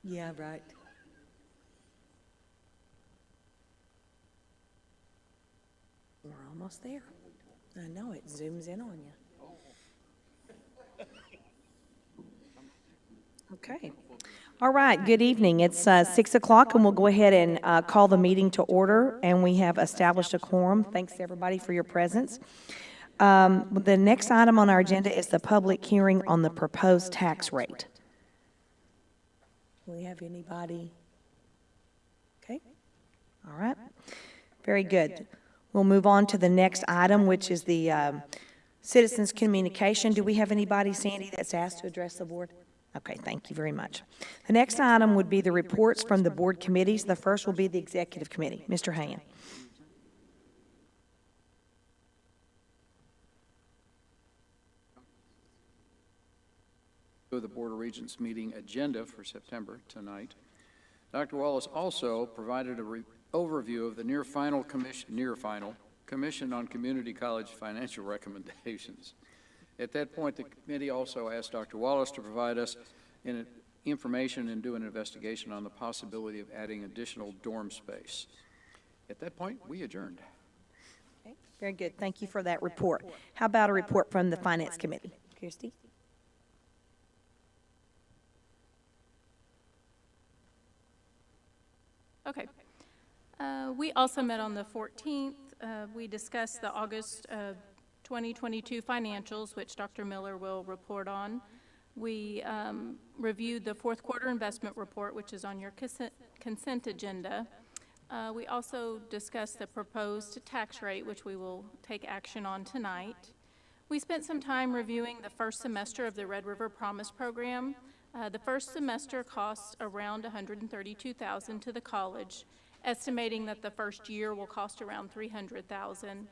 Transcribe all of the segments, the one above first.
Yeah, right. We're almost there. I know, it zooms in on you. Okay. All right, good evening. It's 6 o'clock, and we'll go ahead and call the meeting to order, and we have established a quorum. Thanks, everybody, for your presence. The next item on our agenda is the public hearing on the proposed tax rate. Do we have anybody? Okay. All right. Very good. We'll move on to the next item, which is the citizens' communication. Do we have anybody, Sandy, that's asked to address the board? Okay, thank you very much. The next item would be the reports from the board committees. The first will be the executive committee. Mr. Hand. The Board of Regents meeting agenda for September tonight. Dr. Wallace also provided an overview of the near final Commission on Community College Financial Recommendations. At that point, the committee also asked Dr. Wallace to provide us information and do an investigation on the possibility of adding additional dorm space. At that point, we adjourned. Okay, very good. Thank you for that report. How about a report from the Finance Committee? Kirsty? Okay. We also met on the 14th. We discussed the August 2022 financials, which Dr. Miller will report on. We reviewed the fourth quarter investment report, which is on your consent agenda. We also discussed the proposed tax rate, which we will take action on tonight. We spent some time reviewing the first semester of the Red River Promise program. The first semester costs around $132,000 to the college, estimating that the first year will cost around $300,000,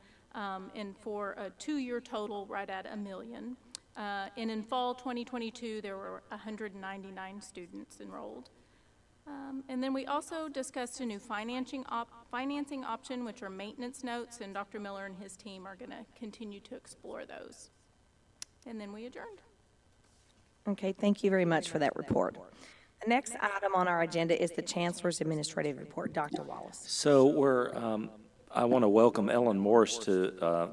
and for a two-year total right at $1 million. And in fall 2022, there were 199 students enrolled. And then we also discussed a new financing option, which are maintenance notes, and Dr. Miller and his team are going to continue to explore those. And then we adjourned. Okay, thank you very much for that report. The next item on our agenda is the Chancellor's Administrative Report. Dr. Wallace. So I want to welcome Ellen Morris to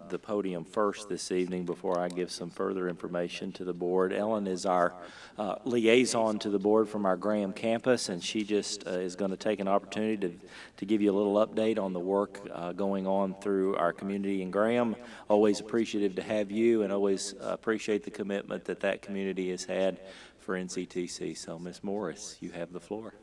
the podium first this evening before I give some further information to the board. Ellen is our liaison to the board from our Graham campus, and she just is going to take an opportunity to give you a little update on the work going on through our community in Graham. Always appreciative to have you, and always appreciate the commitment that community has had for NCTC. So, Ms. Morris, you have the floor.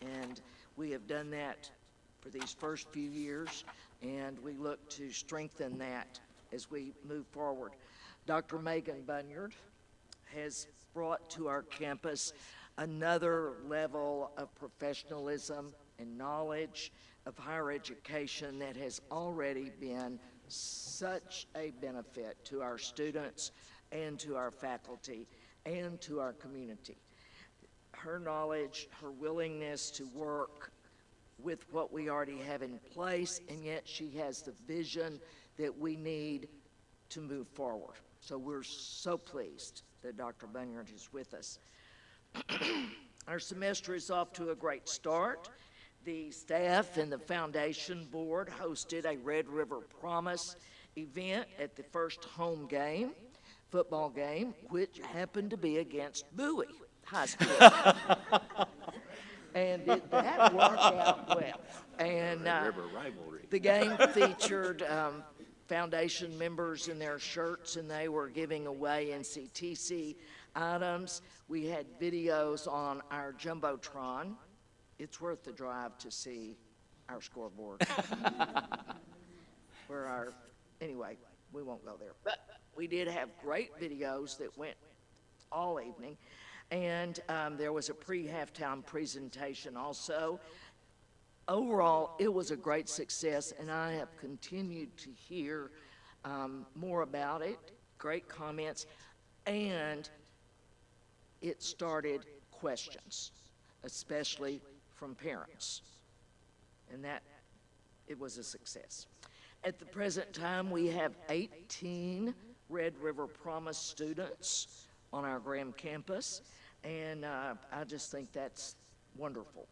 And we have done that for these first few years, and we look to strengthen that as we move forward. Dr. Megan Bunyard has brought to our campus another level of professionalism and knowledge of higher education that has already been such a benefit to our students and to our faculty and to our community. Her knowledge, her willingness to work with what we already have in place, and yet she has the vision that we need to move forward. So we're so pleased that Dr. Bunyard is with us. Our semester is off to a great start. The staff and the foundation board hosted a Red River Promise event at the first home game, football game, which happened to be against Bowie High School. That worked out well. And River rivalry. the game featured foundation members in their shirts, and they were giving away NCTC items. We had videos on our Jumbotron. It's worth the drive to see our scoreboard. Anyway, we won't go there. But we did have great videos that went all evening. And there was a pre-halftime presentation also. Overall, it was a great success, and I have continued to hear more about it, great comments, and it started questions, especially from parents, and that it was a success. At the present time, we have 18 Red River Promise students on our Graham campus, and I just think that's wonderful,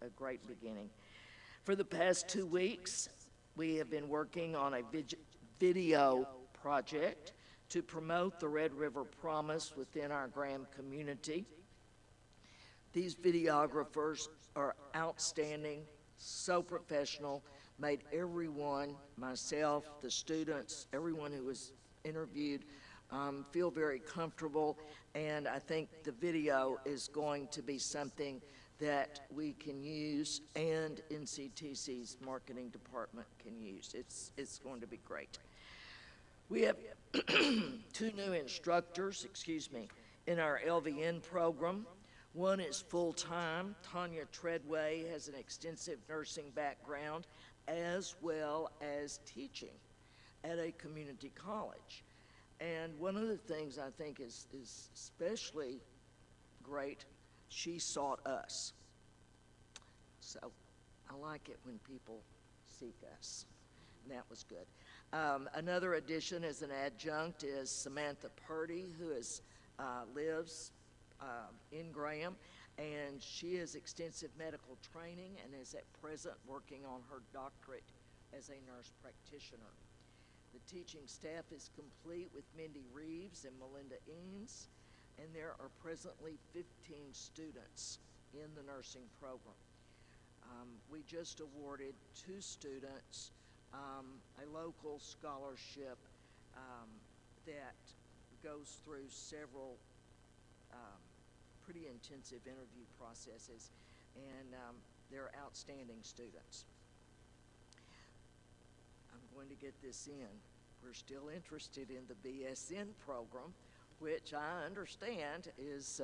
a great beginning. For the past 2 weeks, we have been working on a video project to promote the Red River Promise within our Graham community. These videographers are outstanding, so professional, made everyone, myself, the students, everyone who was interviewed, feel very comfortable, and I think the video is going to be something that we can use and NCTC's marketing department can use. It's going to be great. We have 2 new instructors, in our LVN program. One is full-time. Tanya Treadway has an extensive nursing background as well as teaching at a community college. And one of the things I think is especially great, she sought us. So I like it when people seek us, and that was good. Another addition as an adjunct is Samantha Purdy, who lives in Graham, and she has extensive medical training and is at present working on her doctorate as a nurse practitioner. The teaching staff is complete with Mindy Reeves and Melinda Eanes, and there are presently 15 students in the nursing program. We just awarded 2 students a local scholarship that goes through several pretty intensive interview processes, and they're outstanding students. I'm going to get this in. We're still interested in the BSN program, which I understand is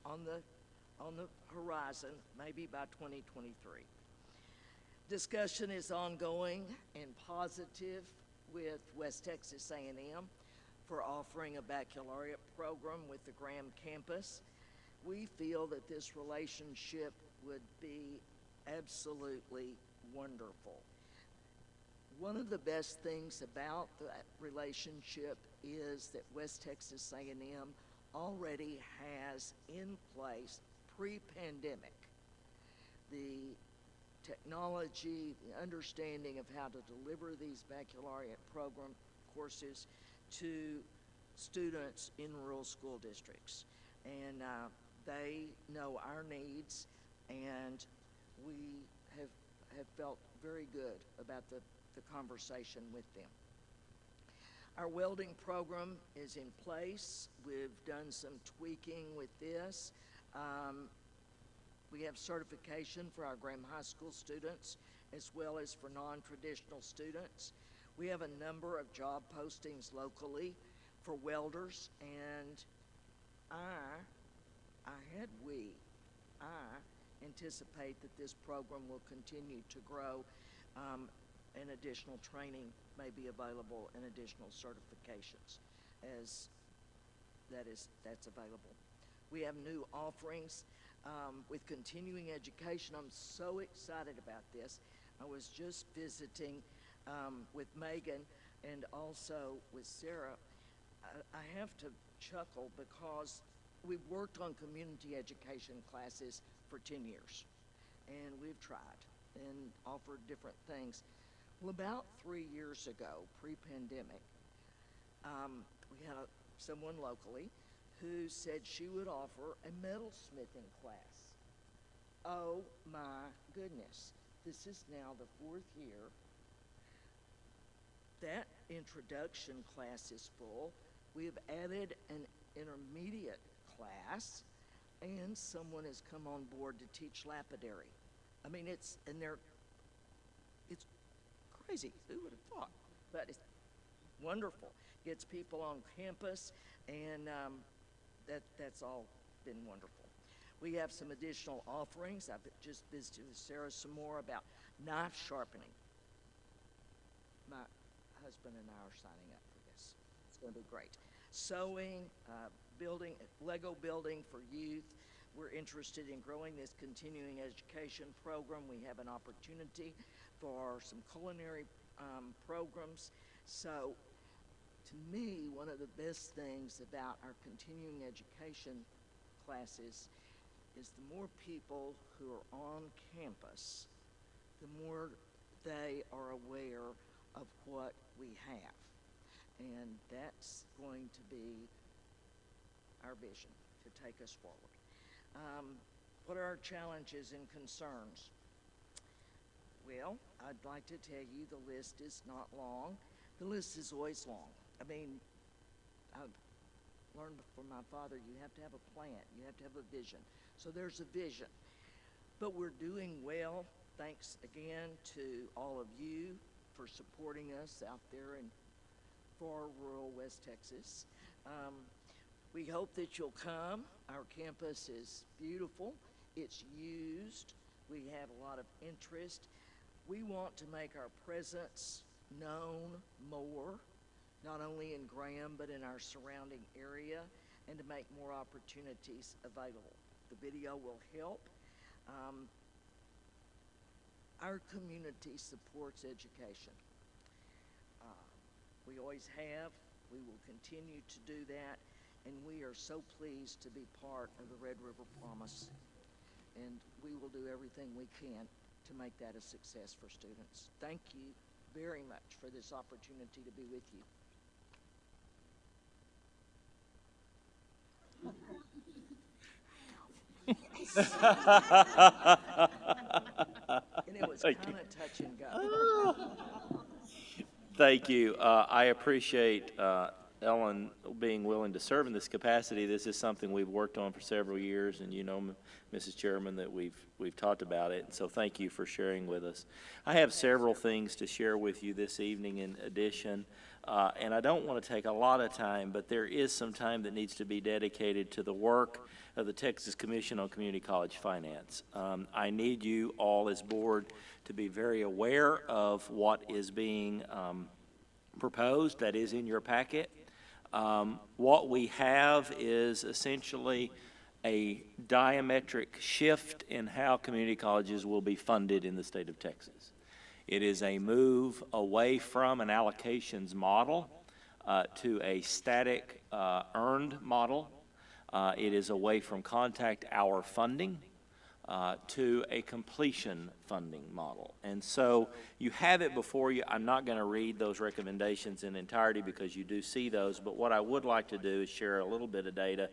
on the horizon, maybe by 2023. Discussion is ongoing and positive with West Texas A&M for offering a baccalaureate program with the Graham campus. We feel that this relationship would be absolutely wonderful. One of the best things about that relationship is that West Texas A&M already has in place pre-pandemic the technology, the understanding of how to deliver these baccalaureate program courses to students in rural school districts. And they know our needs, and we have felt very good about the conversation with them. Our welding program is in place. We've done some tweaking with this. We have certification for our Graham High School students as well as for non-traditional students. We have a number of job postings locally for welders, and I anticipate that this program will continue to grow, and additional training may be available and additional certifications as that's available. We have new offerings with continuing education. I'm so excited about this. I was just visiting with Megan and also with Sarah. I have to chuckle because we've worked on community education classes for 10 years, and we've tried and offered different things. Well, about 3 years ago, pre-pandemic, we had someone locally who said she would offer a metalsmithing class Oh my goodness, this is now the 4th year. That introduction class is full. We have added an intermediate class, and someone has come on board to teach lapidary. I mean, it's crazy. Who would have thought? But it's wonderful. Gets people on campus, and that's all been wonderful. We have some additional offerings. I've just visited with Sarah some more about knife sharpening. My husband and I are signing up for this. It's going to be great. Sewing, building, Lego building for youth. We're interested in growing this continuing education program. We have an opportunity for some culinary programs. So, to me, one of the best things about our continuing education classes is the more people who are on campus, the more they are aware of what we have. And that's going to be our vision to take us forward. What are our challenges and concerns? Well, I'd like to tell you the list is not long. The list is always long. I mean, I've learned from my father, you have to have a plan. You have to have a vision. So there's a vision. But we're doing well. Thanks again to all of you for supporting us out there in far rural West Texas. We hope that you'll come. Our campus is beautiful. It's used. We have a lot of interest. We want to make our presence known more, not only in Graham, but in our surrounding area, and to make more opportunities available. The video will help. Our community supports education. We always have. We will continue to do that. And we are so pleased to be part of the Red River Promise. And we will do everything we can to make that a success for students. Thank you very much for this opportunity to be with you. And it was kind of touch and go. Thank you. I appreciate Ellen being willing to serve in this capacity. This is something we've worked on for several years, and you know, Mrs. Chairman, that we've talked about it. And so thank you for sharing with us. I have several things to share with you this evening in addition, and I don't want to take a lot of time, but there is some time that needs to be dedicated to the work of the Texas Commission on Community College Finance. I need you all as board to be very aware of what is being proposed, that is in your packet. What we have is essentially a diametric shift in how community colleges will be funded in the state of Texas. It is a move away from an allocations model to a static earned model. It is away from contact hour funding to a completion funding model. And so you have it before you. I'm not going to read those recommendations in entirety because you do see those, but what I would like to do is share a little bit of data,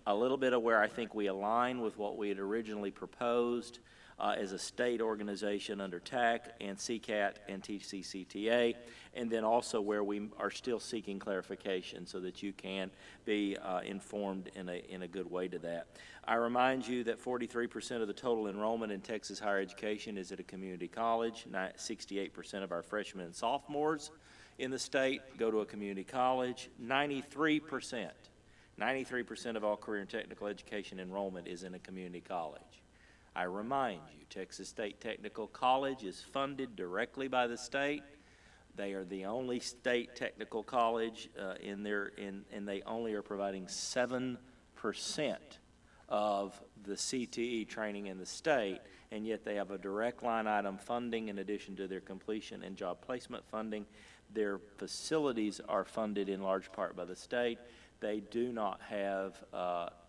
a little bit of where I think we align with what we had originally proposed as a state organization under TAC and CCAT and TCCTA, and then also where we are still seeking clarification so that you can be informed in a good way to that. I remind you that 43% of the total enrollment in Texas higher education is at a community college. 68% of our freshmen and sophomores in the state go to a community college. 93% of all career and technical education enrollment is in a community college. I remind you, Texas State Technical College is funded directly by the state. They are the only state technical college and they only are providing 7% of the CTE training in the state, and yet they have a direct line item funding in addition to their completion and job placement funding. Their facilities are funded in large part by the state. They do not have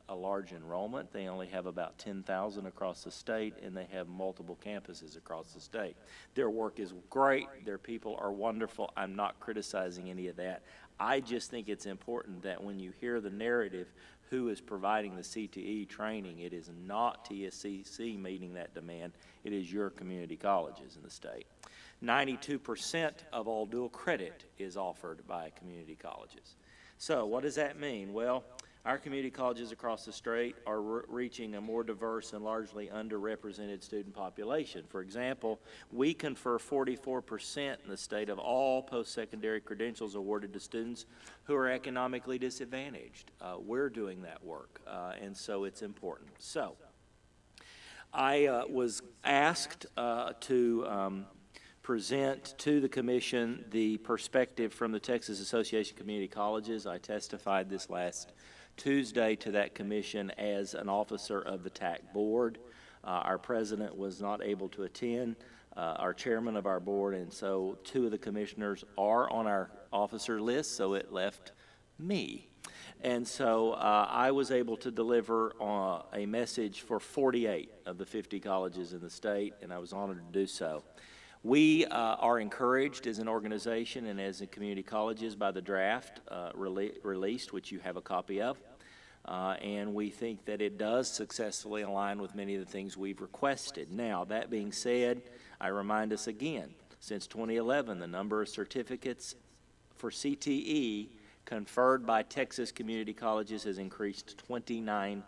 a large enrollment. They only have about 10,000 across the state, and they have multiple campuses across the state. Their work is great. Their people are wonderful. I'm not criticizing any of that. I just think it's important that when you hear the narrative, who is providing the CTE training, it is not TSCC meeting that demand. It is your community colleges in the state. 92% of all dual credit is offered by community colleges. So what does that mean? Well, our community colleges across the state are reaching a more diverse and largely underrepresented student population. For example, we confer 44% in the state of all post-secondary credentials awarded to students who are economically disadvantaged. We're doing that work, and so it's important. So I was asked to present to the Commission the perspective from the Texas Association of Community Colleges. I testified this last Tuesday to that commission as an officer of the TAC board. Our president was not able to attend, our chairman of our board, and so two of the commissioners are on our officer list, so it left me. And so I was able to deliver a message for 48 of the 50 colleges in the state, and I was honored to do so. We are encouraged as an organization and as a community colleges by the draft released, which you have a copy of, and we think that it does successfully align with many of the things we've requested. Now, that being said, I remind us again, since 2011, the number of certificates for CTE conferred by Texas community colleges has increased 29%.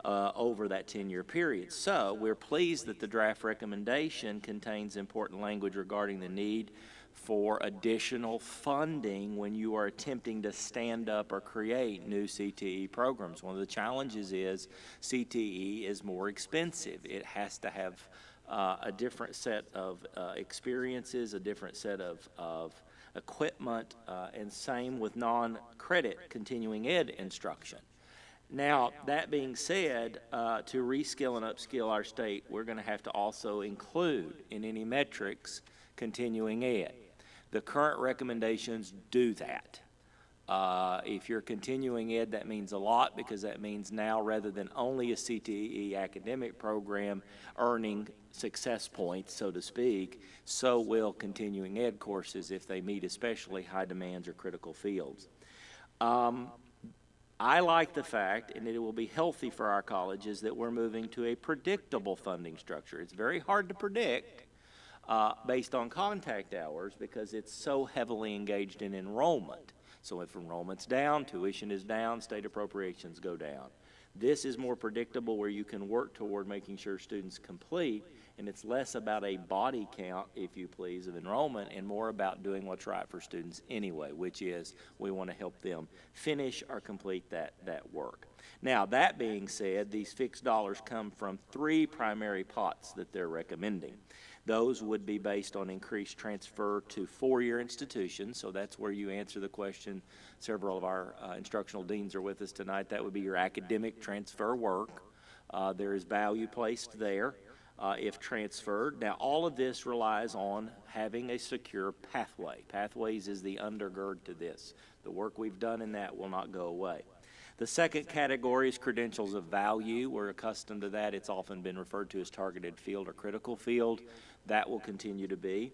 Over that 10-year period. So we're pleased that the draft recommendation contains important language regarding the need for additional funding when you are attempting to stand up or create new CTE programs. One of the challenges is CTE is more expensive. It has to have a different set of experiences, a different set of equipment, and same with non-credit continuing ed instruction. Now, that being said, to reskill and upskill our state, we're going to have to also include in any metrics continuing ed. The current recommendations do that. If you're continuing ed, that means a lot, because that means now rather than only a CTE academic program earning success points, so to speak, so will continuing ed courses if they meet especially high demands or critical fields. I like the fact, and it will be healthy for our colleges, that we're moving to a predictable funding structure. It's very hard to predict based on contact hours because it's so heavily engaged in enrollment. So if enrollment's down, tuition is down, state appropriations go down. This is more predictable, where you can work toward making sure students complete, and it's less about a body count, if you please, of enrollment, and more about doing what's right for students anyway, which is we want to help them finish or complete that work. Now, that being said, these fixed dollars come from three primary pots that they're recommending. Those would be based on increased transfer to four-year institutions, so that's where you answer the question. Several of our instructional deans are with us tonight. That would be your academic transfer work. There is value placed there if transferred. Now, all of this relies on having a secure pathway. Pathways is the undergird to this. The work we've done in that will not go away. The second category is credentials of value. We're accustomed to that. It's often been referred to as targeted field or critical field. That will continue to be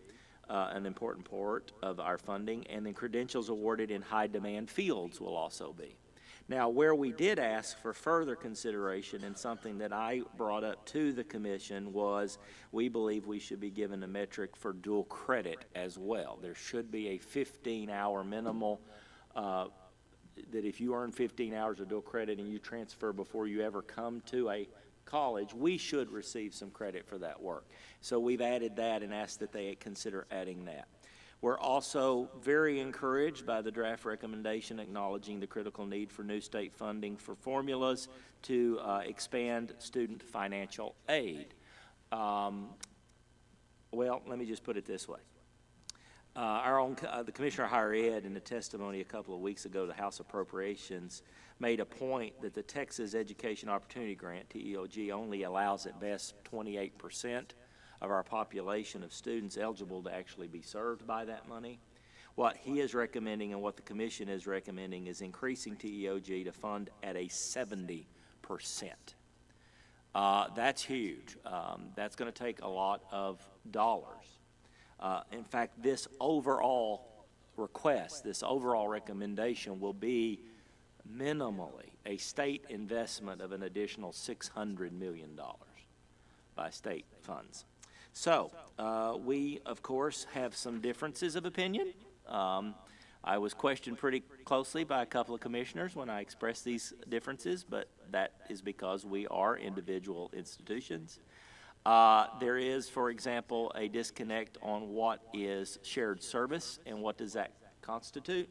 an important part of our funding. And then credentials awarded in high demand fields will also be. Now, where we did ask for further consideration, and something that I brought up to the Commission, was we believe we should be given a metric for dual credit as well. There should be a 15-hour minimal that if you earn 15 hours of dual credit and you transfer before you ever come to a college, we should receive some credit for that work. So we've added that and asked that they consider adding that. We're also very encouraged by the draft recommendation acknowledging the critical need for new state funding for formulas to expand student financial aid. Well, let me just put it this way. The Commissioner of Higher Ed, in a testimony a couple of weeks ago to House Appropriations, made a point that the Texas Education Opportunity Grant, TEOG, only allows at best 28% of our population of students eligible to actually be served by that money. What he is recommending and what the commission is recommending is increasing TEOG to fund at a 70%. That's huge. That's going to take a lot of dollars. In fact, this overall request, this overall recommendation will be minimally a state investment of an additional $600 million by state funds. So we, of course, have some differences of opinion. I was questioned pretty closely by a couple of commissioners when I expressed these differences, but that is because we are individual institutions. There is, for example, a disconnect on what is shared service and what does that constitute.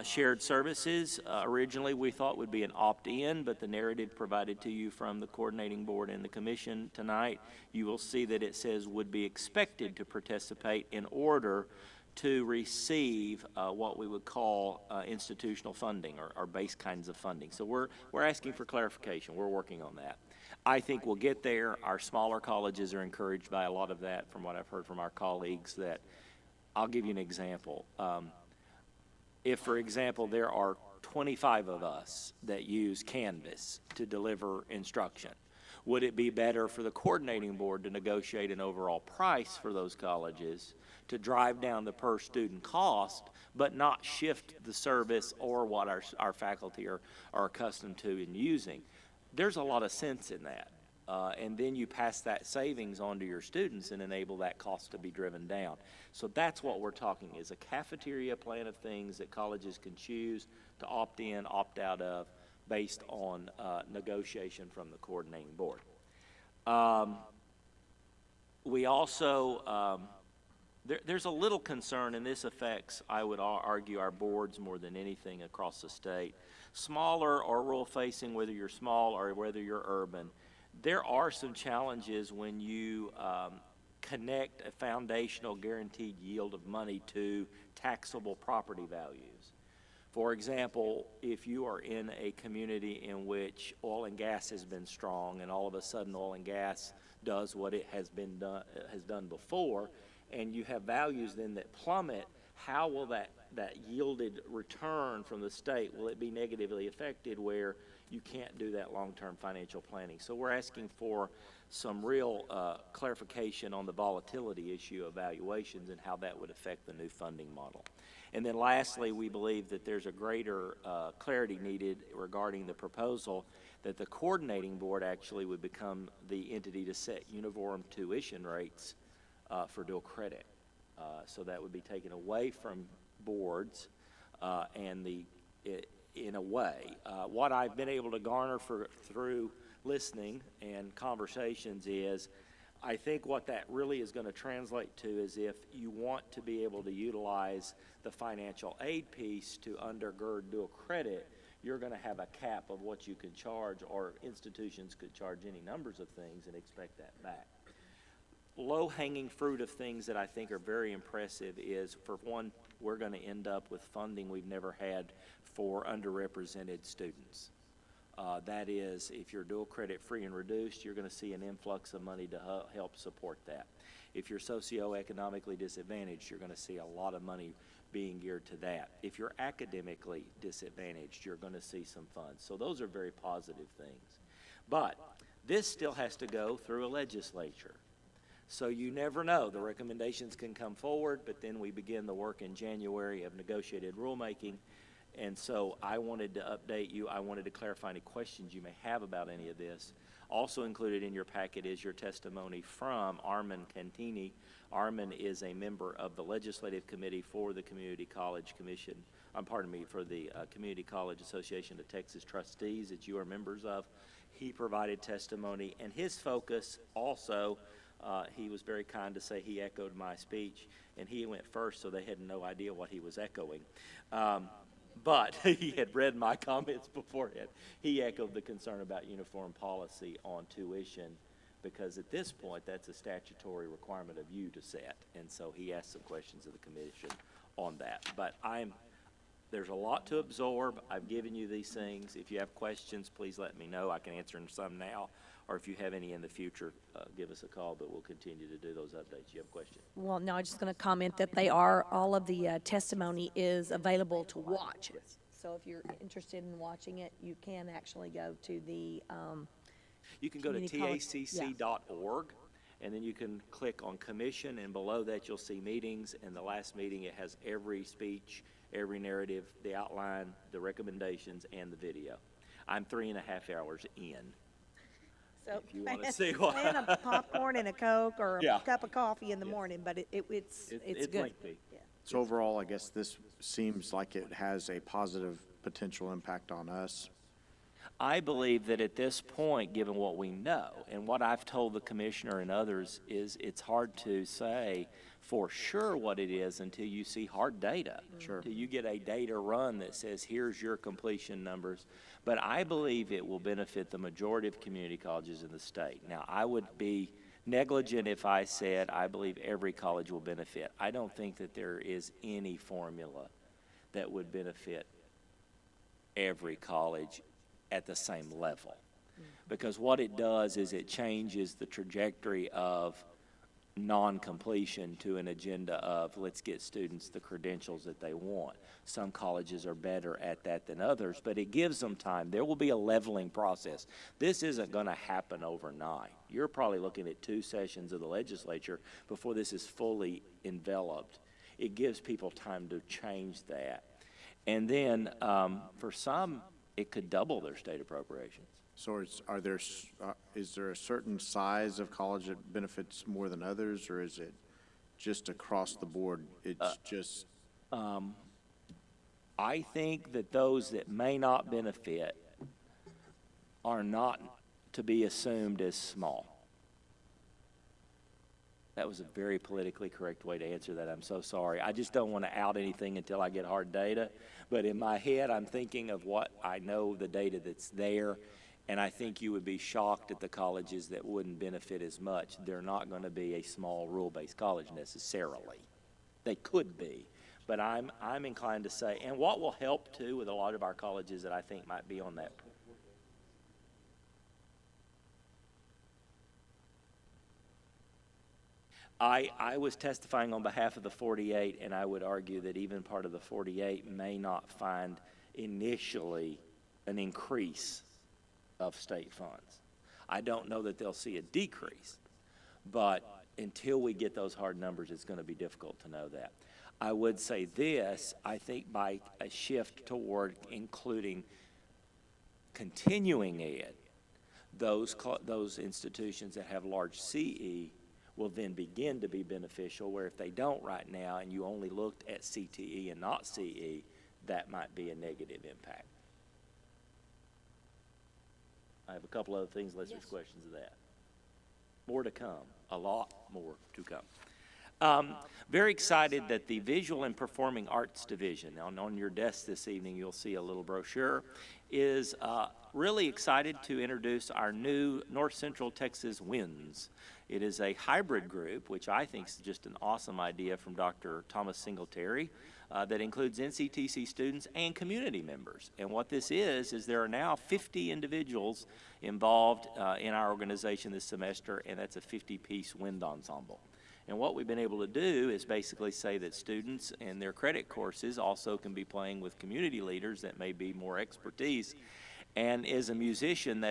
Shared services, originally we thought would be an opt-in, but the narrative provided to you from the coordinating board and the commission tonight, you will see that it says would be expected to participate in order to receive what we would call institutional funding or base kinds of funding. So we're asking for clarification. We're working on that. I think we'll get there. Our smaller colleges are encouraged by a lot of that from what I've heard from our colleagues. That I'll give you an example. If, for example, there are 25 of us that use Canvas to deliver instruction, would it be better for the coordinating board to negotiate an overall price for those colleges to drive down the per student cost, but not shift the service or what our faculty are accustomed to in using? There's a lot of sense in that. And then you pass that savings on to your students and enable that cost to be driven down. So that's what we're talking is a cafeteria plan of things that colleges can choose to opt in, opt out of based on negotiation from the coordinating board. We also, there's a little concern, and this affects, I would argue, our boards more than anything across the state. Smaller or rural facing, whether you're small or whether you're urban, there are some challenges when you connect a foundational guaranteed yield of money to taxable property values. For example, if you are in a community in which oil and gas has been strong and all of a sudden oil and gas does what it has done before, and you have values then that plummet, how will that yielded return from the state, will it be negatively affected where you can't do that long-term financial planning? So we're asking for some real clarification on the volatility issue of valuations and how that would affect the new funding model. And then lastly, we believe that there's a greater clarity needed regarding the proposal that the coordinating board actually would become the entity to set uniform tuition rates for dual credit. So that would be taken away from boards and in a way. What I've been able to garner through listening and conversations is I think what that really is going to translate to is if you want to be able to utilize the financial aid piece to undergird dual credit, you're going to have a cap of what you can charge, or institutions could charge any numbers of things and expect that back. Low-hanging fruit of things that I think are very impressive is, for one, we're going to end up with funding we've never had for underrepresented students. That is, if you're dual credit free and reduced, you're going to see an influx of money to help support that. If you're socioeconomically disadvantaged, you're going to see a lot of money being geared to that. If you're academically disadvantaged, you're going to see some funds. So those are very positive things. But this still has to go through a legislature. So you never know. The recommendations can come forward, but then we begin the work in January of negotiated rulemaking. And so I wanted to update you. I wanted to clarify any questions you may have about any of this. Also included in your packet is your testimony from Armin Cantini. Armin is a member of the Legislative Committee for the Community College Commission, for the Community College Association of Texas Trustees that you are members of. He provided testimony, and his focus also, he was very kind to say he echoed my speech, and he went first, so they had no idea what he was echoing. But he had read my comments beforehand. He echoed the concern about uniform policy on tuition, because at this point, that's a statutory requirement of you to set. And so he asked some questions of the commission on that. But I'm there's a lot to absorb. I've given you these things. If you have questions, please let me know. I can answer them some now, or if you have any in the future, give us a call, but we'll continue to do those updates. You have a question? Well, no, I'm just going to comment that they are, all of the testimony is available to watch. So if you're interested in watching it, you can actually go to the, You can go to Community college, tacc.org, and then you can click on commission, and below that you'll see meetings. And the last meeting, it has every speech, every narrative, the outline, the recommendations, and the video. I'm 3.5 hours in. so If you wanna see what- plan a popcorn and a Coke or Yeah. a cup of coffee in the morning, but it's It's good. lengthy. Yeah. So overall, I guess this seems like it has a positive potential impact on us. I believe that at this point, given what we know, and what I've told the commissioner and others, is it's hard to say for sure what it is until you see hard data. Sure. Until you get a data run that says, here's your completion numbers. But I believe it will benefit the majority of community colleges in the state. Now, I would be negligent if I said I believe every college will benefit. I don't think that there is any formula that would benefit every college at the same level. Because what it does is it changes the trajectory of non-completion to an agenda of let's get students the credentials that they want. Some colleges are better at that than others, but it gives them time. There will be a leveling process. This isn't going to happen overnight. You're probably looking at 2 sessions of the legislature before this is fully enveloped. It gives people time to change that. And then for some, it could double their state appropriations. So is there a certain size of college that benefits more than others, or is it just across the board? It's just, I think that those that may not benefit are not to be assumed as small. That was a very politically correct way to answer that. I'm so sorry. I just don't want to out anything until I get hard data. But in my head, I'm thinking of what I know, the data that's there. And I think you would be shocked at the colleges that wouldn't benefit as much. They're not going to be a small rule-based college necessarily. They could be. But I'm inclined to say, and what will help too with a lot of our colleges that I think might be on that. I was testifying on behalf of the 48, and I would argue that even part of the 48 may not find initially an increase of state funds. I don't know that they'll see a decrease, but until we get those hard numbers, it's going to be difficult to know that. I would say this, I think by a shift toward including continuing ed, those institutions that have large CE will then begin to be beneficial, where if they don't right now and you only looked at CTE and not CE, that might be a negative impact. I have a couple other things unless there's questions of that. More to come, a lot more to come. Very excited that the Visual and Performing Arts Division, on your desk this evening you'll see a little brochure, is really excited to introduce our new North Central Texas WINS. It is a hybrid group, which I think is just an awesome idea from Dr. Thomas Singletary, that includes NCTC students and community members. And what this is there are now 50 individuals involved in our organization this semester, and that's a 50-piece wind ensemble. And what we've been able to do is basically say that students in their credit courses also can be playing with community leaders that may be more expertise. And as a musician,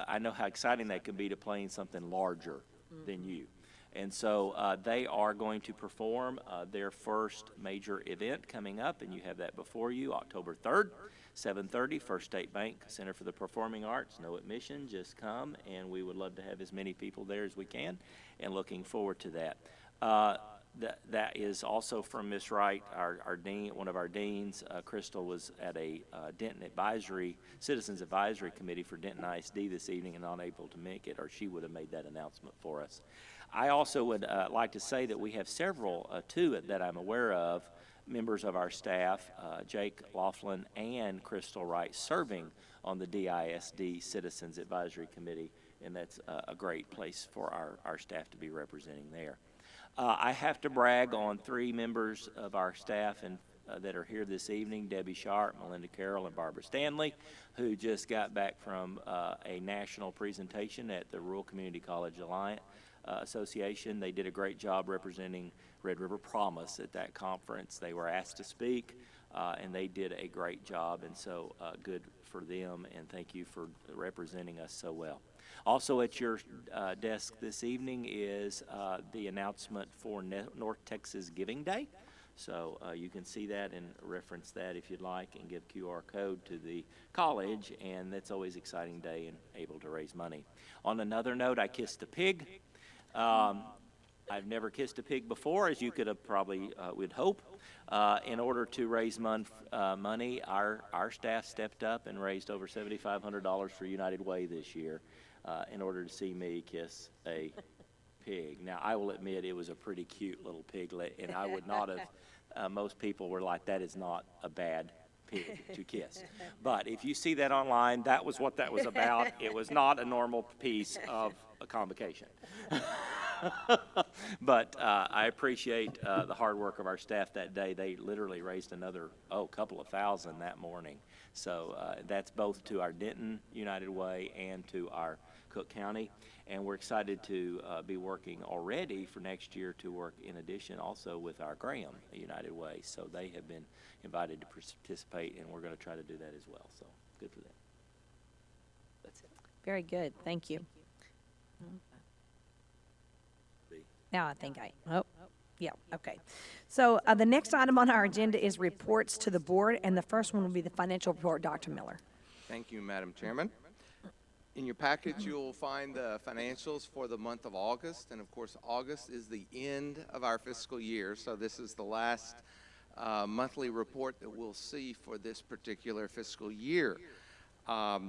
I know how exciting that can be to playing something larger than you. And so they are going to perform their first major event coming up, and you have that before you, October 3rd, 7:30, First State Bank Center for the Performing Arts. No admission, just come, and we would love to have as many people there as we can, and looking forward to that. That is also from Ms. Wright, our dean, one of our deans. Crystal was at a Denton Citizens Advisory Committee for Denton ISD this evening and not able to make it, or she would have made that announcement for us. I also would like to say that we have several, two that I'm aware of, members of our staff, Jake Laughlin and Crystal Wright, serving on the DISD Citizens Advisory Committee, and that's a great place for our staff to be representing there. I have to brag on 3 members of our staff and that are here this evening, Debbie Sharp, Melinda Carroll, and Barbara Stanley, who just got back from a national presentation at the Rural Community College Alliance Association. They did a great job representing Red River Promise at that conference. They were asked to speak, and they did a great job, and so good for them, and thank you for representing us so well. Also at your desk this evening is the announcement for North Texas Giving Day. So you can see that and reference that if you'd like, and give QR code to the college, and that's always an exciting day and able to raise money. On another note, I kissed a pig. I've never kissed a pig before, as you could have probably would hope. In order to raise money, our staff stepped up and raised over $7,500 for United Way this year in order to see me kiss a pig. Now, I will admit it was a pretty cute little piglet, and I would not have, most people were like, that is not a bad pig to kiss. But if you see that online, that was what that was about. It was not a normal piece of a convocation. But I appreciate the hard work of our staff that day. They literally raised another, couple of thousand that morning. So that's both to our Denton United Way and to our Cook County. And we're excited to be working already for next year to work in addition also with our Graham United Way. So they have been invited to participate, and we're going to try to do that as well. So good for them. That's it. Very good, thank you. Now I think yeah, okay. So the next item on our agenda is reports to the board, and the first one will be the financial report. Dr. Miller. Thank you, Madam Chairman. In your package, you'll find the financials for the month of August, and of course, August is the end of our fiscal year, so this is the last monthly report that we'll see for this particular fiscal year. Now,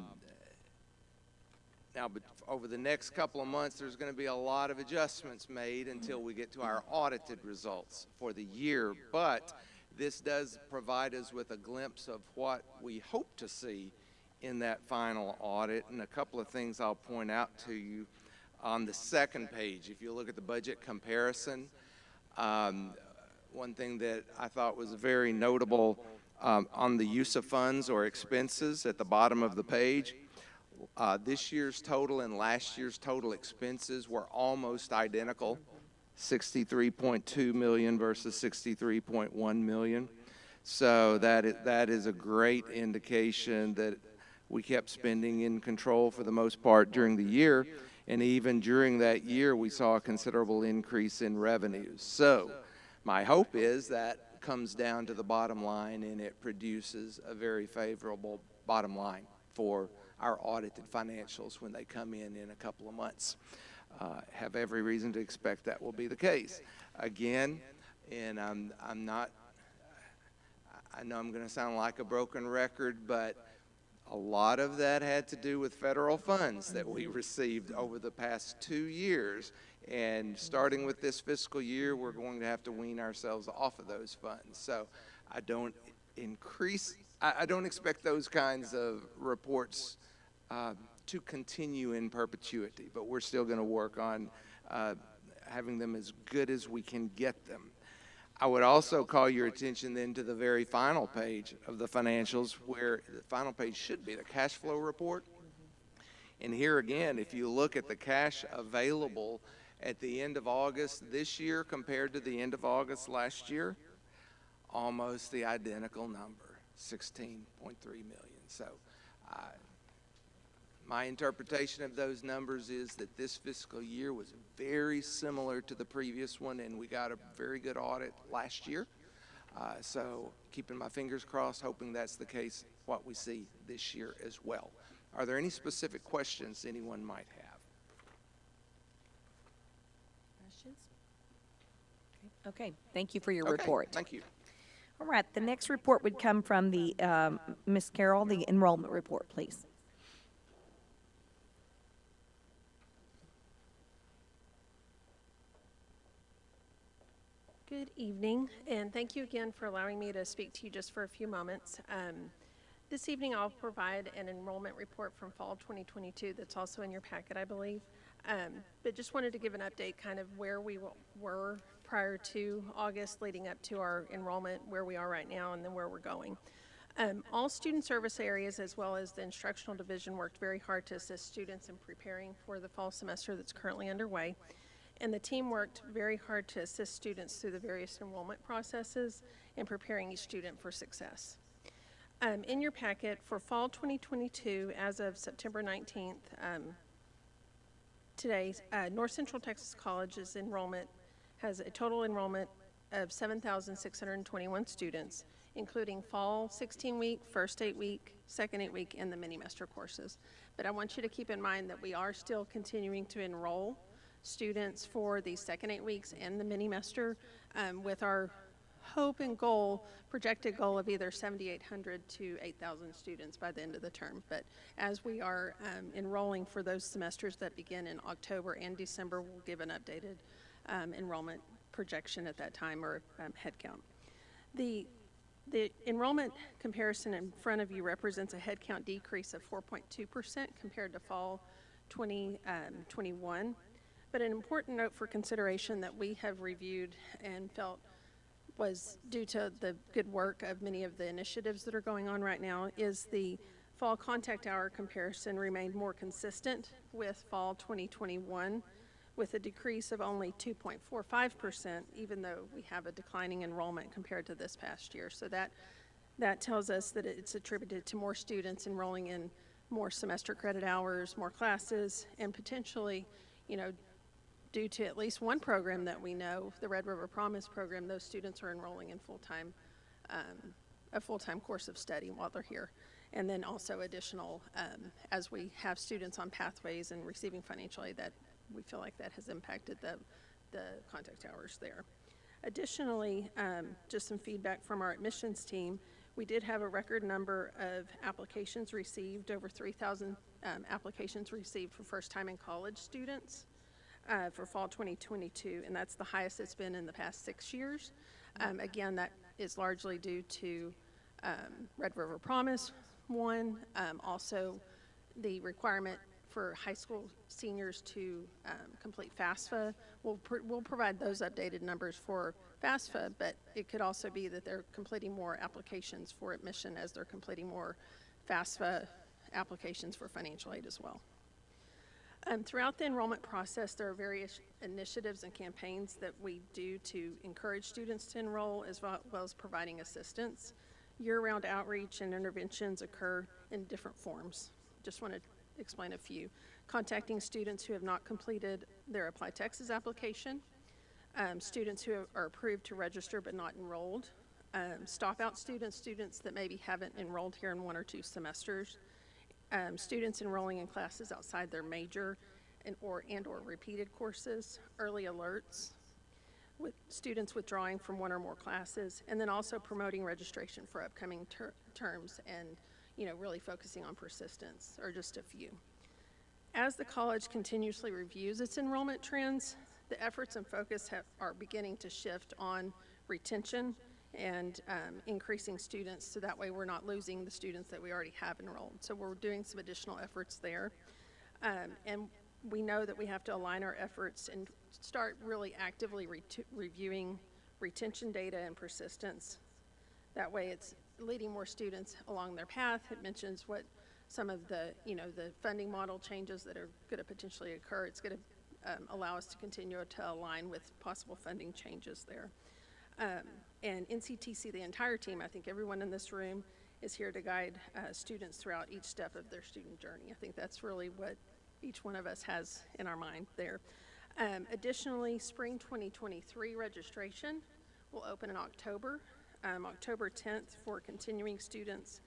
but over the next couple of months, there's going to be a lot of adjustments made until we get to our audited results for the year, but this does provide us with a glimpse of what we hope to see in that final audit, and a couple of things I'll point out to you on the second page. If you look at the budget comparison, one thing that I thought was very notable on the use of funds or expenses at the bottom of the page, this year's total and last year's total expenses were almost identical, 63.2 million versus 63.1 million. So that is a great indication that we kept spending in control for the most part during the year, and even during that year we saw a considerable increase in revenues. So my hope is that comes down to the bottom line and it produces a very favorable bottom line for our audited financials when they come in a couple of months. Have every reason to expect that will be the case. Again, and I know I'm going to sound like a broken record, but a lot of that had to do with federal funds that we received over the past 2 years. And starting with this fiscal year, we're going to have to wean ourselves off of those funds. So I don't expect those kinds of reports to continue in perpetuity, but we're still going to work on having them as good as we can get them. I would also call your attention then to the very final page of the financials, where the final page should be the cash flow report. And here again, if you look at the cash available at the end of August this year compared to the end of August last year, almost the identical number, 16.3 million. So my interpretation of those numbers is that this fiscal year was very similar to the previous one, and we got a very good audit last year. So keeping my fingers crossed, hoping that's the case, what we see this year as well. Are there any specific questions anyone might have? Questions? Okay, thank you for your report. Thank you. All right, the next report would come from the Ms. Carroll, the enrollment report, please. Good evening, and thank you again for allowing me to speak to you just for a few moments. This evening I'll provide an enrollment report from fall 2022 that's also in your packet, I believe. But just wanted to give an update kind of where we were prior to August, leading up to our enrollment, where we are right now and then where we're going. All student service areas, as well as the instructional division, worked very hard to assist students in preparing for the fall semester that's currently underway. And the team worked very hard to assist students through the various enrollment processes and preparing each student for success. In your packet for fall 2022, as of September 19th, today, North Central Texas College's enrollment has a total enrollment of 7,621 students, including fall 16-week, first 8-week, second 8-week, and the mini-mester courses. But I want you to keep in mind that we are still continuing to enroll students for the second 8 weeks and the mini-mester, with our hope and goal, projected goal of either 7,800 to 8,000 students by the end of the term. But as we are enrolling for those semesters that begin in October and December, we'll give an updated enrollment projection at that time, or head count. The enrollment comparison in front of you represents a head count decrease of 4.2% compared to fall 2021. But an important note for consideration that we have reviewed and felt was due to the good work of many of the initiatives that are going on right now is the fall contact hour comparison remained more consistent with fall 2021, with a decrease of only 2.45%, even though we have a declining enrollment compared to this past year. So that tells us that it's attributed to more students enrolling in more semester credit hours, more classes, and potentially, due to at least one program that we know, the Red River Promise program, those students are enrolling in a full-time course of study while they're here. And then also additional, as we have students on pathways and receiving financial aid, that we feel like that has impacted the contact hours there. Additionally, just some feedback from our admissions team, we did have a record number of applications received, over 3,000 applications received for first-time in college students for fall 2022, and that's the highest it's been in the past 6 years. Again, that is largely due to Red River Promise, one, also the requirement for high school seniors to complete FAFSA. We'll provide those updated numbers for FAFSA, but it could also be that they're completing more applications for admission as they're completing more FAFSA applications for financial aid as well. Throughout the enrollment process, there are various initiatives and campaigns that we do to encourage students to enroll, as well as providing assistance. Year-round outreach and interventions occur in different forms. Just want to explain a few. Contacting students who have not completed their Apply Texas application, students who are approved to register but not enrolled, stop-out students that maybe haven't enrolled here in 1 or 2 semesters, students enrolling in classes outside their major and or repeated courses, early alerts, with students withdrawing from 1 or more classes, and then also promoting registration for upcoming terms and really focusing on persistence are just a few. As the college continuously reviews its enrollment trends, the efforts and focus are beginning to shift on retention and increasing students, so that way we're not losing the students that we already have enrolled. So we're doing some additional efforts there. And we know that we have to align our efforts and start really actively reviewing retention data and persistence. That way it's leading more students along their path. It mentions what some of the, the funding model changes that are going to potentially occur. It's going to allow us to continue to align with possible funding changes there. And NCTC, the entire team, I think everyone in this room is here to guide students throughout each step of their student journey. I think that's really what each one of us has in our mind there. Additionally, spring 2023 registration will open in October, October 10th for continuing students,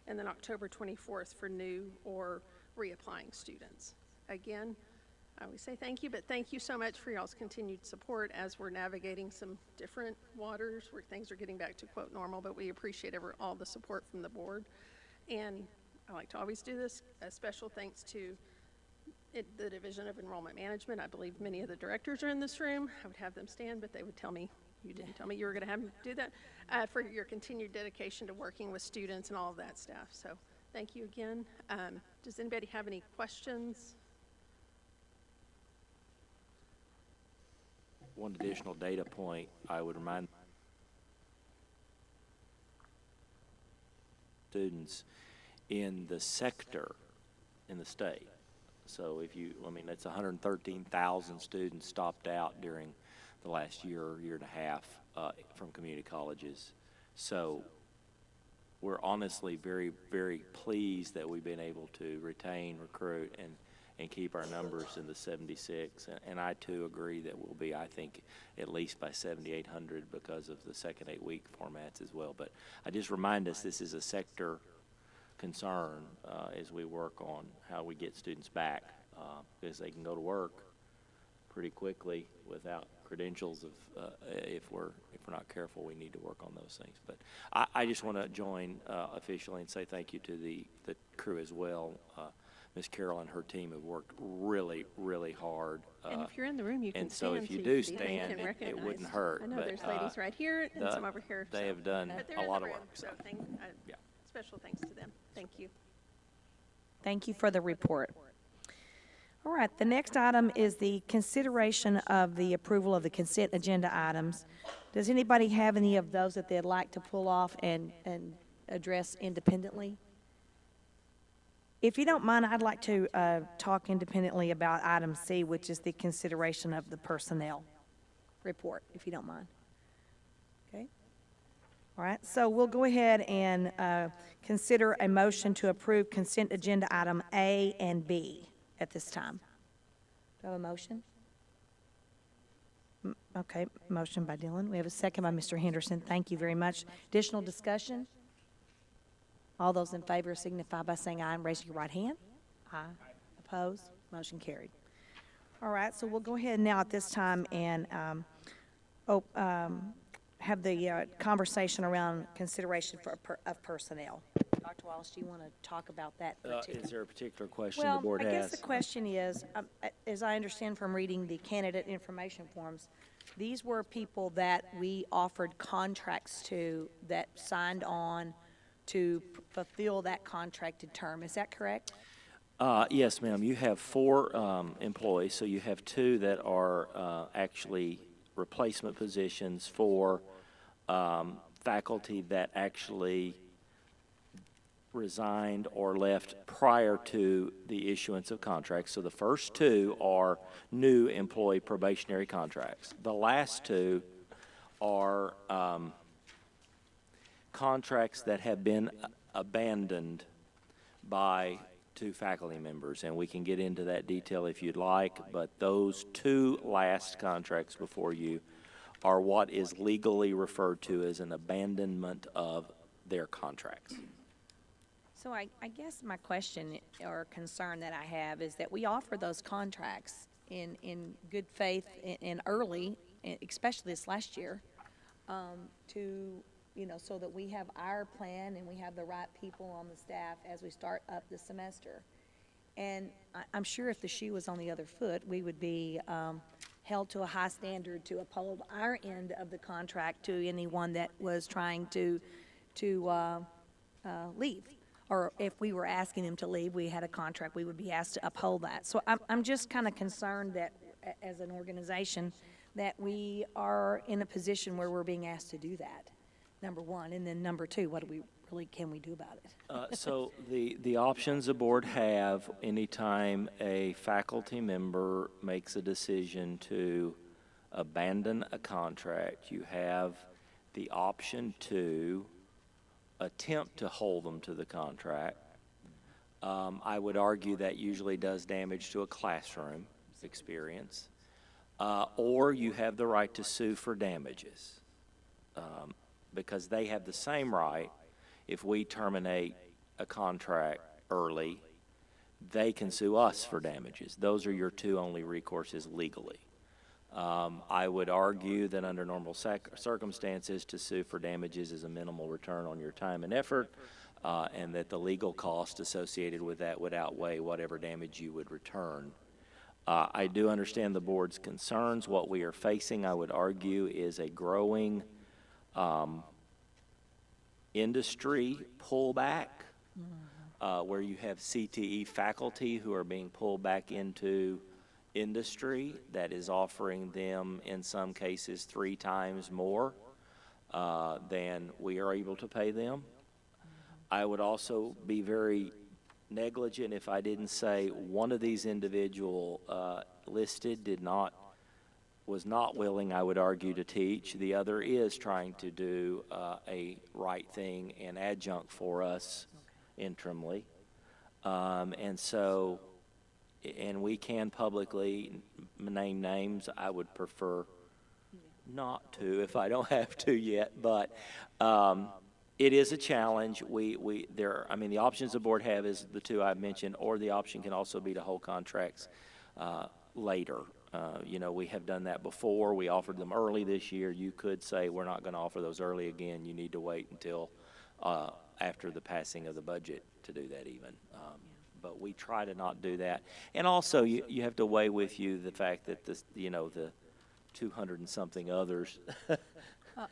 and then October 24th for new or reapplying students. Again, I always say thank you, but thank you so much for y'all's continued support as we're navigating some different waters where things are getting back to quote normal, but we appreciate all the support from the board. And I like to always do this, a special thanks to the Division of Enrollment Management. I believe many of the directors are in this room. I would have them stand, but they would tell me, you didn't tell me you were going to have them do that, for your continued dedication to working with students and all of that staff. So thank you again. Does anybody have any questions? one additional data point I would remind students in the sector in the state. So if you, I mean, that's 113,000 students stopped out during the last year and a half from community colleges. So we're honestly very, very pleased that we've been able to retain, recruit, and keep our numbers in the 76. And I too agree that we'll be, I think, at least by 7,800 because of the second 8-week formats as well. But I just remind us this is a sector concern as we work on how we get students back because they can go to work pretty quickly without credentials. Of if we're not careful, we need to work on those things. But I just want to join officially and say thank you to the crew as well. Ms. Carol and her team have worked really, really hard. And if you're in the room, you can and stand. so if you so do can be stand, thanked and it wouldn't recognized. hurt. I know but, there's ladies right here and some over here. They have done But they're a in lot the of room, work. so Yeah. special thanks to them. Thank you. Thank you for the report. All right, the next item is the consideration of the approval of the consent agenda items. Does anybody have any of those that they'd like to pull off and address independently? If you don't mind, I'd like to talk independently about item C, which is the consideration of the personnel report, if you don't mind. Okay? All right, so we'll go ahead and consider a motion to approve consent agenda item A and B at this time. Do I have a motion? Okay, motion by Dylan. We have a second by Mr. Henderson. Thank you very much. Additional discussion? All those in favor signify by saying aye and raising your right hand. Aye. Opposed? Motion carried. All right, so we'll go ahead now at this time and have the conversation around consideration of personnel. Dr. Wallace, do you want to talk about that? Is there a particular question the board Well, has? I guess the question is, as I understand from reading the candidate information forms, these were people that we offered contracts to that signed on to fulfill that contracted term. Is that correct? Yes, ma'am. You have 4 employees, so you have 2 that are actually replacement positions for faculty that actually resigned or left prior to the issuance of contracts. So the first 2 are new employee probationary contracts. The last 2 are contracts that have been abandoned by 2 faculty members, and we can get into that detail if you'd like, but those 2 last contracts before you are what is legally referred to as an abandonment of their contracts. So I guess my question or concern that I have is that we offer those contracts in good faith and early, especially this last year, to, so that we have our plan and we have the right people on the staff as we start up the semester. And I'm sure if the shoe was on the other foot, we would be held to a high standard to uphold our end of the contract to anyone that was trying to leave. Or if we were asking them to leave, we had a contract, we would be asked to uphold that. So I'm just kind of concerned that, as an organization, that we are in a position where we're being asked to do that, number one. And then number 2, what can we do about it? So the options the board have anytime a faculty member makes a decision to abandon a contract, you have the option to attempt to hold them to the contract. I would argue that usually does damage to a classroom experience. Or you have the right to sue for damages, because they have the same right. If we terminate a contract early, they can sue us for damages. Those are your 2 only recourses legally. I would argue that under normal circumstances, to sue for damages is a minimal return on your time and effort, and that the legal cost associated with that would outweigh whatever damage you would return. I do understand the board's concerns. What we are facing, I would argue, is a growing industry pullback, where you have CTE faculty who are being pulled back into industry that is offering them, in some cases, 3 times more than we are able to pay them. I would also be very negligent if I didn't say one of these individual listed was not willing, I would argue, to teach. The other is trying to do a right thing and adjunct for us interimly. And so, and we can publicly name names. I would prefer not to if I don't have to yet, but it is a challenge. I mean, the options the board have is the 2 I've mentioned, or the option can also be to hold contracts later. You know, we have done that before. We offered them early this year. You could say we're not going to offer those early again. You need to wait until after the passing of the budget to do that even. But we try to not do that. And also, you have to weigh with you the fact that the 200 and something others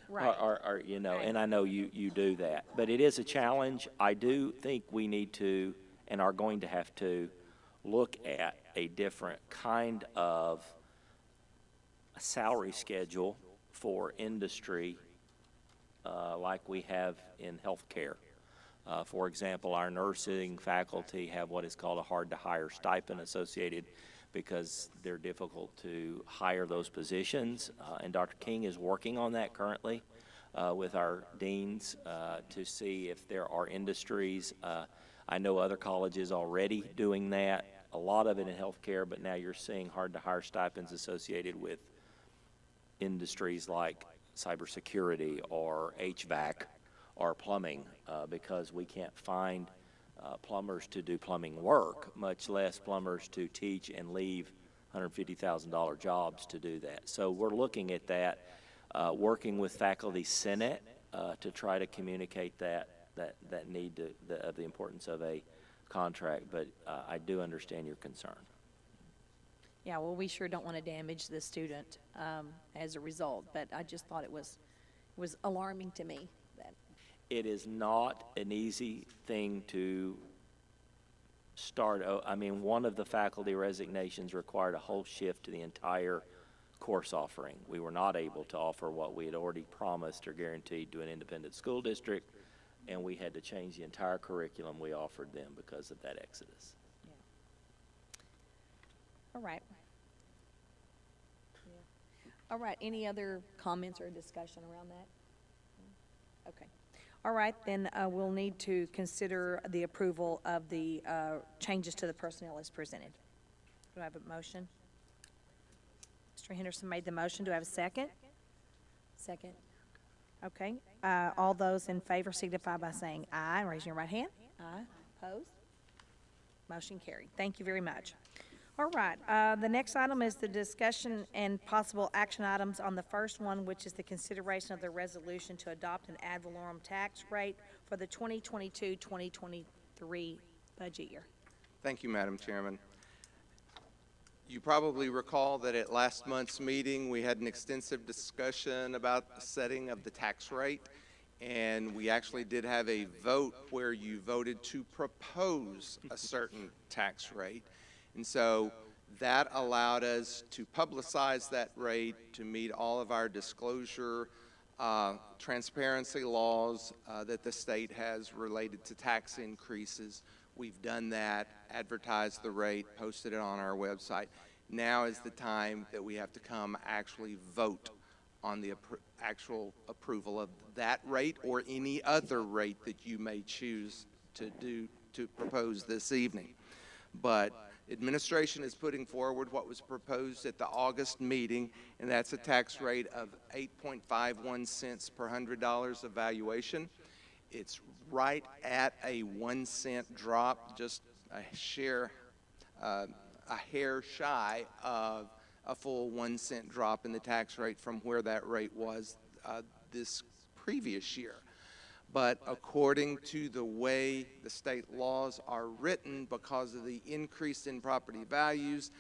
Right. are you know, and I know you do that. But it is a challenge. I do think we need to, and are going to have to, look at a different kind of salary schedule for industry like we have in healthcare. For example, our nursing faculty have what is called a hard-to-hire stipend associated because they're difficult to hire those positions. And Dr. King is working on that currently with our deans to see if there are industries. I know other colleges already doing that, a lot of it in healthcare, but now you're seeing hard-to-hire stipends associated with industries like cybersecurity or HVAC or plumbing because we can't find plumbers to do plumbing work, much less plumbers to teach and leave $150,000 jobs to do that. So we're looking at that, working with Faculty Senate to try to communicate that need of the importance of a contract, but I do understand your concern. Yeah, well, we sure don't want to damage the student as a result, but I just thought it was alarming to me that. It is not an easy thing to start. I mean, one of the faculty resignations required a whole shift to the entire course offering. We were not able to offer what we had already promised or guaranteed to an independent school district, and we had to change the entire curriculum we offered them because of that exodus. Yeah. All right. Yeah. All right, any other comments or discussion around that? Okay. All right, then we'll need to consider the approval of the changes to the personnel as presented. Do I have a motion? Mr. Henderson made the motion. Do I have a second? Second. Okay. All those in favor signify by saying aye. Raise your right hand. Aye. Opposed? Motion carried. Thank you very much. All right. The next item is the discussion and possible action items on the first one, which is the consideration of the resolution to adopt an ad valorem tax rate for the 2022-2023 budget year. Thank you, Madam Chairman. You probably recall that at last month's meeting, we had an extensive discussion about the setting of the tax rate, and we actually did have a vote where you voted to propose a certain tax rate. And so that allowed us to publicize that rate to meet all of our disclosure, transparency laws that the state has related to tax increases. We've done that, advertised the rate, posted it on our website. Now is the time that we have to come actually vote on the actual approval of that rate or any other rate that you may choose to propose this evening. But administration is putting forward what was proposed at the August meeting, and that's a tax rate of 8.51 cents per $100 of valuation. It's right at a 1 cent drop, just a hair shy of a full 1 cent drop in the tax rate from where that rate was this previous year. But according to the way the state laws are written, because of the increase in property values,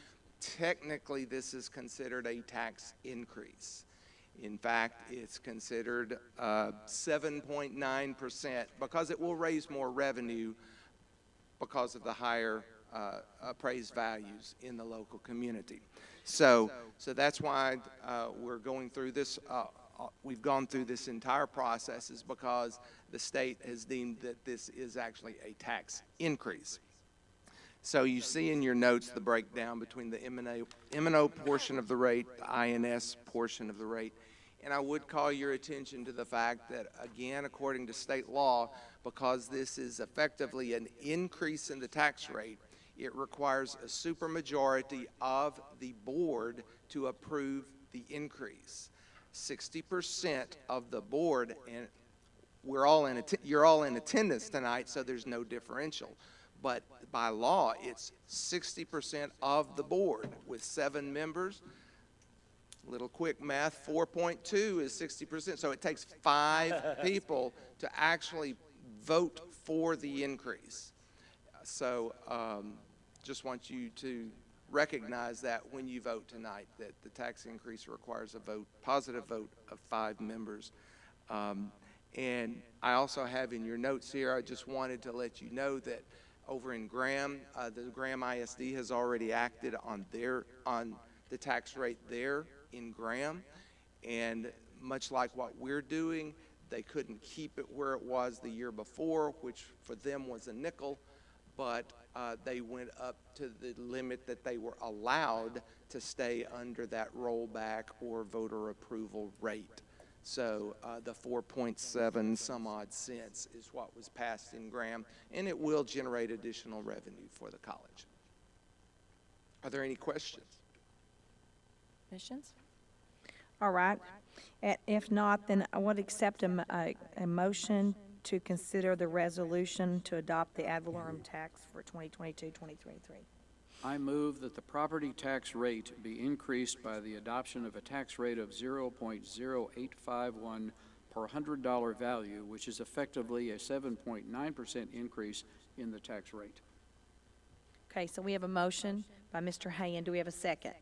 technically this is considered a tax increase. In fact, it's considered 7.9% because it will raise more revenue because of the higher appraised values in the local community. So that's why we're going through this. We've gone through this entire process is because the state has deemed that this is actually a tax increase. So you see in your notes the breakdown between the M&O portion of the rate, the INS portion of the rate. And I would call your attention to the fact that, again, according to state law, because this is effectively an increase in the tax rate, it requires a supermajority of the board to approve the increase. 60% of the board, and you're all in attendance tonight, so there's no differential. But by law, it's 60% of the board with 7 members. Little quick math, 4.2 is 60%. So it takes 5 people to actually vote for the increase. So just want you to recognize that when you vote tonight, that the tax increase requires a vote, positive vote of 5 members. And I also have in your notes here, I just wanted to let you know that over in Graham, the Graham ISD has already acted on the tax rate there in Graham, and much like what we're doing, they couldn't keep it where it was the year before, which for them was a nickel, but they went up to the limit that they were allowed to stay under that rollback or voter approval rate. So the 4.7 some odd cents is what was passed in Graham, and it will generate additional revenue for the college. Are there any questions? Questions? All right. If not, then I would accept a motion to consider the resolution to adopt the ad valorem tax for 2022-2023. I move that the property tax rate be increased by the adoption of a tax rate of 0.0851 per $100 value, which is effectively a 7.9% increase in the tax rate. Okay, so we have a motion by Mr. Hayen. Do we have a second?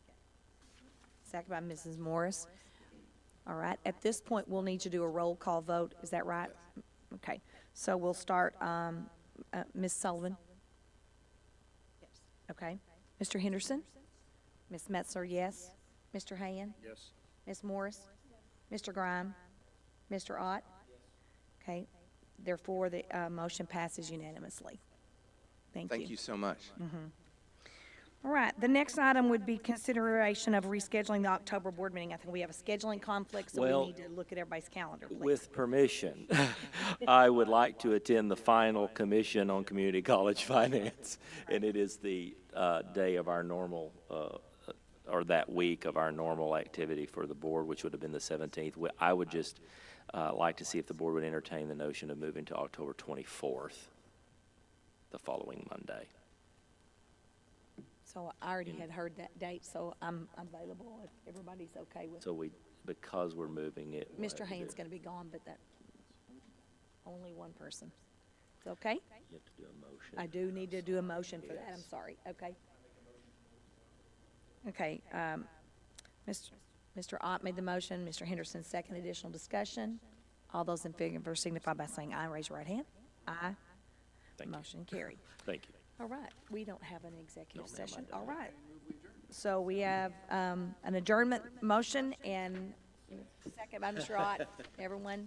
Second by Mrs. Morris. All right, at this point, we'll need to do a roll call vote. Is that right? Okay, so we'll start, Ms. Sullivan? Yes. Okay. Mr. Henderson? Ms. Metzler, yes. Mr. Hayen? Yes. Ms. Morris? Mr. Grime? Mr. Ott? Okay, therefore, the motion passes unanimously. Thank you. Thank you so much. All right, the next item would be consideration of rescheduling the October board meeting. I think we have a scheduling conflict, so Well, we need to look at everybody's calendar, please. With permission, I would like to attend the final Commission on Community College Finance, and it is the day of our normal, or that week of our normal activity for the board, which would have been the 17th. I would just like to see if the board would entertain the notion of moving to October 24th, the following Monday. So I already had heard that date, so I'm available if everybody's okay with it. So because we're moving it. we'll Mr. have to Haynes do- going to be gone, but that, only one person. It's okay? You have to do a motion. I do need to do a motion for that, I'm sorry, okay? Okay, Mr. Ott made the motion, Mr. Henderson second. Additional discussion. All those in favor signify by saying aye. Raise your right hand. Aye. Thank you. Motion carried. Thank you. All right, we don't have an executive No, ma'am, I session. don't. All right. So we have an adjournment motion and second by Mr. Ott. Everyone